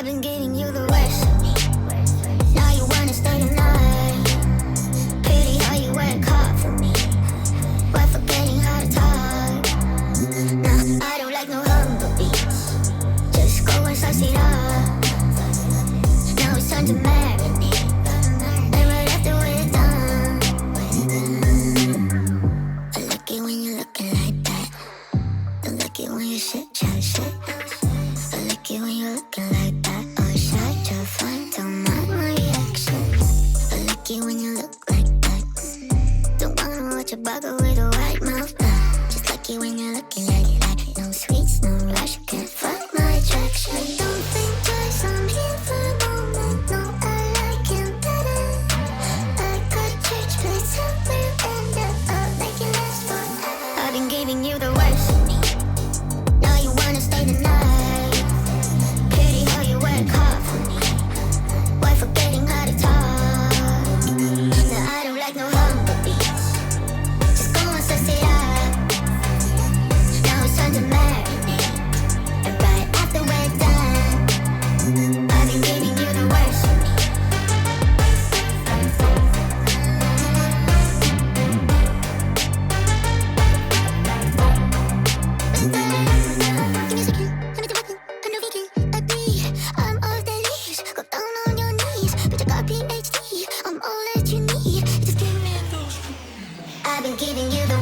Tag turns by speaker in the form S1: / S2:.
S1: I've been giving you the worst of me. Now you wanna stay the night. Pretty how you work hard for me, while forgetting how to talk. Nah, I don't like no humble beats. Just go and suss it up. Now it's time to marinate. And right after we're done, I like it when you're looking like that. I like it when you shit, chat, shit. I like it when you're looking like that. Oh, shy, you're fine, don't mind my reaction. I like it when you look like that. Don't wanna watch a bugger with a white mouth. Just like it when you're looking like that. No sweets, no rush, you can't fuck my attraction. Don't think twice, I'm here for a moment. No, I like him better. I got a church place somewhere and I'll make it last forever. I've been giving you the worst of me. Now you wanna stay the night. Pretty how you work hard for me, while forgetting how to talk. Now I don't like no humble beats. Just go and suss it up. Now it's time to marinate. And right after we're done, I've been giving you the worst of me. I'm off the leash. Go down on your knees. Bitch, I got PhD. I'm all that you need. Just give me those. I've been giving you the